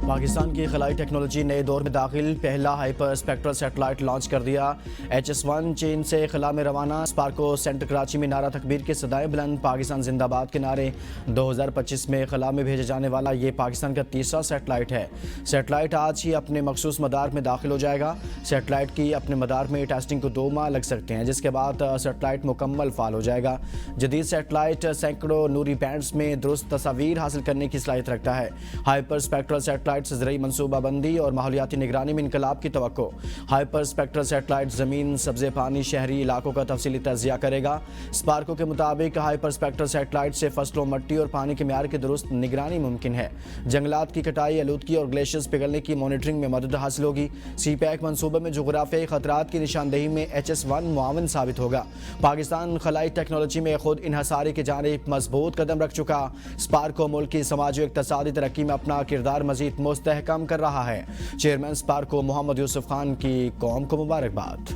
पाकिस्तान की खलाई टेक्नोलॉजी नए दौर में दाखिल, पहला हाइपर स्पेक्ट्रल सैटेलाइट लॉन्च कर दिया। HS-1 चीन से खला में रवाना। स्पार्को सेंटर कराची में नारा तकबीर के सदाएं बुलंद, पाकिस्तान जिंदाबाद के नारे। 2025 में खला में भेजे जाने वाला ये पाकिस्तान का तीसरा सैटेलाइट है। सैटेलाइट आज ही अपने मखसूस मदार में दाखिल हो जाएगा। सैटेलाइट की अपने मदार में टेस्टिंग को 2 माह लग सकते हैं, जिसके बाद सैटेलाइट मुकम्मल फाल हो जाएगा। जदीद सैटेलाइट सैकड़ों नूरी बैंड्स में दुरुस्त तस्वीर हासिल करने की सलाहियत रखता है। हाइपर स्पेक्ट्रल सैटेलाइट से ज़रूरी मनसूबाबंदी और माहौलियाती निगरानी में इनकलाब की तवक्को। हाइपर स्पेक्ट्रल सैटेलाइट ज़मीन, सब्ज़े पानी, शहरी इलाकों का तफसीली तजिया करेगा। स्पार्को के मुताबिक हाइपर स्पेक्ट्रल सैटेलाइट से फसलों, मट्टी और पानी के म्यार की दुरुस्त निगरानी मुमकिन है। जंगलात की कटाई, आलूदगी और ग्लेशियर्स पिघलने की मॉनिटरिंग में मदद हासिल होगी। CPEC मनसूबे में जोग्राफियाई खतरात की निशानदेही में HS-1 मुआवन साबित होगा। पाकिस्तान खलाई टेक्नोलॉजी में खुद इन्हसारी की जानिब मजबूत कदम रख चुका। स्पार्को मुल्क की समाजी और इक़्तिसादी तरक्की में अपना किरदार मजीद मुस्तहकम कर रहा है। चेयरमैन स्पार्को मोहम्मद यूसुफ खान की कौम को मुबारकबाद।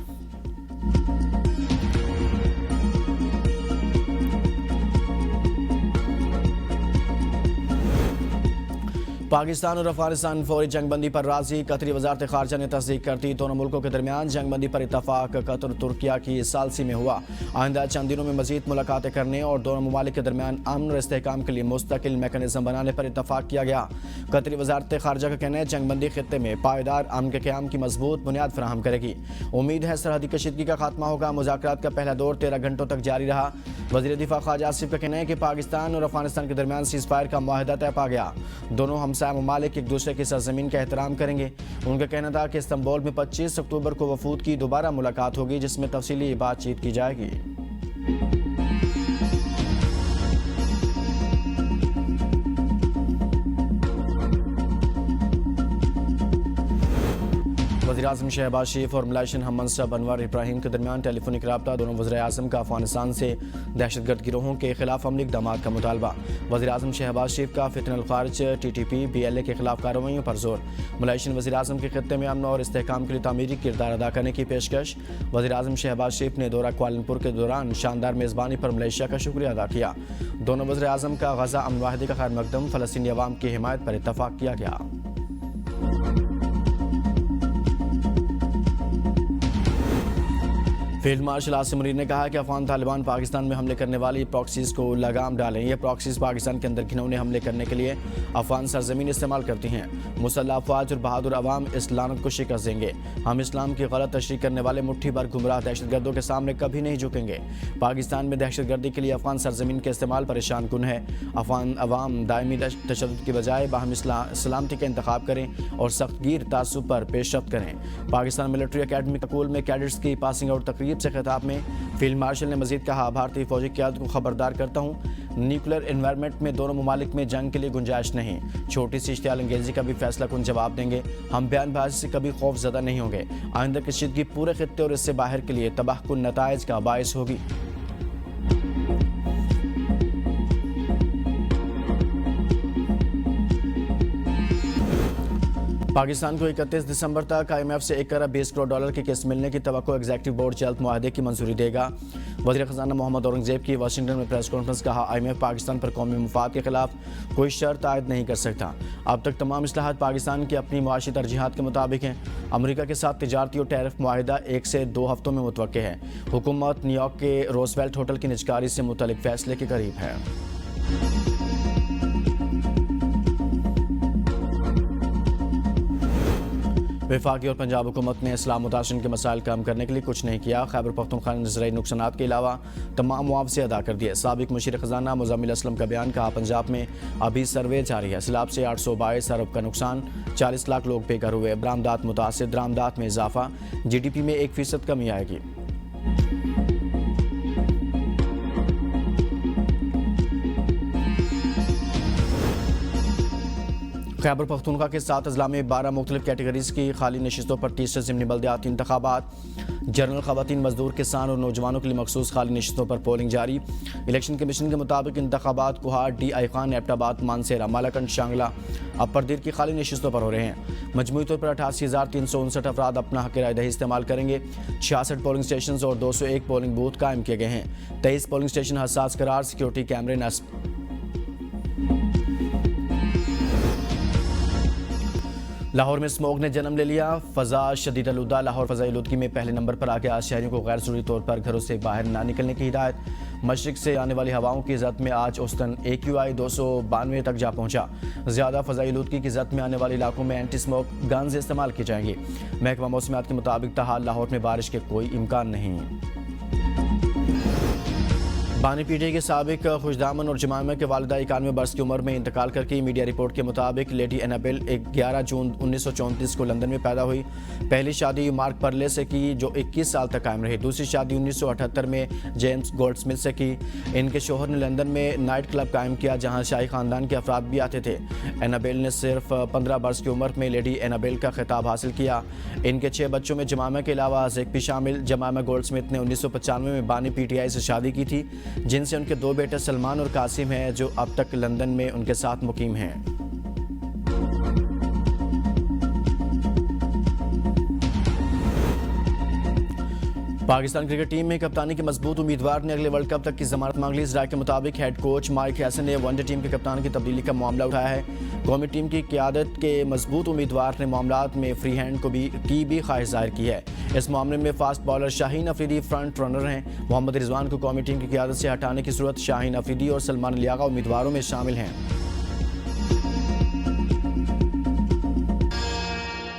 पाकिस्तान और अफगानिस्तान फौरी जंगबंदी पर राजी। कतरी वजारत खारजा ने तस्दीक कर दी। दोनों मुल्कों के दरमियान जंगबंदी पर इतफाक कतर तुर्किया की सालसी में हुआ। आइंदा चंद दिनों में मजीद मुलाकातें करने और दोनों ममालिक के दरमियान अमन और इस्तेहकाम के लिए मुस्तकिल मैकेनिज्म बनाने पर इतफाक किया गया। कतरी वजारत खारजा का कहना है जंगबंदी खित्ते में पायदार अमन के क़याम की मजबूत बुनियाद फराहम करेगी। उम्मीद है सरहदी कशीदगी का खात्मा होगा। मुज़ाकरात का पहला दौर 13 घंटों तक जारी रहा। वज़ीर दिफा ख्वाजा आसिफ का कहना है कि पाकिस्तान और अफगानिस्तान के दरमियान सीज़ फायर का मुआहदा तय पा गया। दोनों हमसाया ममालिक एक दूसरे की सरजमीन का एहतराम करेंगे। उनका कहना था कि इस्तांबुल में 25 अक्टूबर को वफूद की दोबारा मुलाकात होगी, जिसमें तफसीली बातचीत की जाएगी। वज़ीर-ए-आज़म शहबाज शरीफ और मलेशियन हम मनसब अनवर इब्राहिम के दरमियान टेलीफोनिक रब्ता। दोनों वज़ीर-ए-आज़म का अफगानिस्तान से दहशतगर्द गिरोहों के खिलाफ अमली इक़दामात का मुतालबा। वज़ीर-ए-आज़म शहबाज शरीफ का फितनल खारिज TTP BLA के खिलाफ कार्रवाइयों पर जोर। मलेशियन वज़ीर-ए-आज़म के खित्ते में अमन और इस्तेहकाम के लिए तामीरी किरदार अदा करने की पेशकश। वज़ीर-ए-आज़म शहबाज शरीफ ने दौरा कुआलालंपुर के दौरान शानदार मेज़बानी पर मलेशिया का शुक्रिया अदा किया। दोनों वज़ीर-ए-आज़म का गज़ा अमन माहदे का खैर मकदम, फ़लस्तीनी अवाम की हिमायत पर इत्तफ़ाक़ किया गया। फील्ड मार्शल आसिम मुनीर ने कहा कि अफगान तालिबान पाकिस्तान में हमले करने वाली प्रॉक्सीज़ को लगाम डालें। ये प्रॉक्सीज़ पाकिस्तान के अंदर घिनौने हमले करने के लिए अफगान सरजमीन इस्तेमाल करती हैं। मुसल्लह अफवाज और बहादुर अवाम इस लानत को शिकस्त देंगे। हम इस्लाम की गलत तशरीह करने वाले मुट्ठी भर गुमराह दहशतगर्दों के सामने कभी नहीं झुकेंगे। पाकिस्तान में दहशतगर्दी के लिए अफगान सरजमीन के इस्तेमाल परेशान कुन है। अफगान अवाम दायमी तशद्दुद की बजाय बाहमी सलामती का इंतखाब करें और सख्तगीर तासुब पर पेशरफ्त करें। पाकिस्तान मिलिट्री अकेडमी स्कूल में कैडेट्स की पासिंग आउट तकरीब से खिताब में फील्ड मार्शल ने मजीद कहा, भारतीय फौजी क़यादत को खबरदार करता हूँ, न्यूक्लियर एनवायरनमेंट में दोनों ममालिक में जंग के लिए गुंजाइश नहीं। छोटी सी इश्तियाल अंगेजी का भी फैसला कुन जवाब देंगे। हम बयानबाजी से कभी खौफ ज़दा नहीं होंगे। आइंदा कशीदगी पूरे खित्ते और इससे बाहर के लिए तबाहकुन नताइज का बायस होगी। पाकिस्तान को 31 दिसंबर तक IMF से 1 अरब 20 करोड़ डॉलर की किस्त मिलने की तवक्को। एग्जीक्यूटिव बोर्ड जल्द मुआहदे की मंजूरी देगा। वज़ीर ख़ज़ाना मोहम्मद औरंगज़ेब की वाशिंगटन में प्रेस कॉन्फ्रेंस। कहा, IMF पाकिस्तान पर कौमी मुफाद के खिलाफ कोई शर्त आयद नहीं कर सकता। अब तक तमाम इस्लाहात पाकिस्तान की अपनी मुआशी तरजीहात के मुताबिक हैं। अमरीका के साथ तिजारती और टैरिफ मुआहिदा 1 से 2 हफ्तों में मुतवक्के है। हुकूमत न्यूयॉर्क के रोजवेल्ट होटल की निजकारी से मुतल्लिक फैसले के करीब है। वफाकी और पंजाब हुकूमत ने इस्लाम मुतासिन के मसाइल कम करने के लिए कुछ नहीं किया। खैबर पख्तूनख्वा ने ज़राई नुकसानात के अलावा तमाम मुआवजे अदा कर दिए। साबिक मुशीर ख़ज़ाना मुज़म्मिल असलम का बयान। कहा, पंजाब में अभी सर्वे जारी है। सैलाब से 822 अरब का नुकसान, 40 लाख लोग बेघर हुए। बरामदात मुतासिर, दरामदात में इजाफा, GDP में 1% कमी आएगी। खैबर पख्तूनख्वा के 7 अजला में 12 मुख्तलिफ कैटेगरीज की खाली नशिस्तों पर तीसरे ज़िमनी बल्दियाती इंतखाबात। जनरल ख़वातीन, मजदूर, किसान और नौजवानों के लिए मखसूस खाली नशिस्तों पर पोलिंग जारी। इलेक्शन कमीशन के मुताबिक इंतखाबात कोहाट, DI खान, एबटाबाद, मानसेरा, मालाकंड, शांगला, अपर की खाली नशिस्तों पर हो रहे हैं। मजमूई तौर पर 88,359 अफराद अपना हक राय दही इस्तेमाल करेंगे। 66 पोलिंग स्टेशन और 201 पोलिंग बूथ कायम किए गए हैं। 23 पोलिंग स्टेशन हसास करार, सिक्योरिटी कैमरे नस्ब। लाहौर में स्मोक ने जन्म ले लिया, फ़ज़ा शदीद आलूदा। लाहौर फ़ज़ाई आलूदगी में पहले नंबर पर आ गया। शहरियों को गैर ज़रूरी तौर पर घरों से बाहर ना निकलने की हिदायत। मशरिक से आने वाली हवाओं की ज़द में आज औसतन AQI 292 तक जा पहुंचा। ज़्यादा फ़ज़ाई आलूदगी की ज़द में आने वाले इलाकों में एंटी स्मोक गन्स इस्तेमाल की जाएंगी। महकमा मौसमियात के मुताबिक ताहाल लाहौर में बारिश के कोई इम्कान नहीं। बानी पीटीआई के साबिक खुशदामन और जमामा के वालिदा 91 बरस की उम्र में इंतकाल करके मीडिया रिपोर्ट के मुताबिक लेडी एनाबेल 11 जून 1934 को लंदन में पैदा हुई। पहली शादी मार्क परले से की जो 21 साल तक कायम रही। दूसरी शादी 1978 में जेम्स गोल्डस्मिथ से की। इनके शोहर ने लंदन में नाइट क्लब कायम किया जहाँ शाही खानदान के अफराद भी आते थे। एनाबेल ने सिर्फ 15 बरस की उम्र में लेडी एनाबेल का खिताब हासिल किया। इनके 6 बच्चों में जमामा के अलावा ज़ेक भी शामिल। जमामा गोल्डस्मिथ ने 1995 में बानी पीटीआई से शादी की थी, जिनसे उनके 2 बेटे सलमान और कासिम हैं जो अब तक लंदन में उनके साथ मुकीम हैं। पाकिस्तान क्रिकेट टीम में कप्तानी के मजबूत उम्मीदवार ने अगले वर्ल्ड कप तक की जमानत मांग ली। इस राय के मुताबिक हेड कोच माइक हैसन ने वनडे टीम के कप्तान की तब्दीली का मामला उठाया है। कौमी टीम की क़यादत के मजबूत उम्मीदवार ने मामलात में फ्री हैंड की भी ख्वाहिश जाहिर की है। इस मामले में fast bowler Shaheen Afridi front runner हैं। मोहम्मद रिजवान को कौमी टीम की क़यादत से हटाने की सूरत शाहीन अफरीदी और सलमान लियागा उम्मीदवारों में शामिल हैं।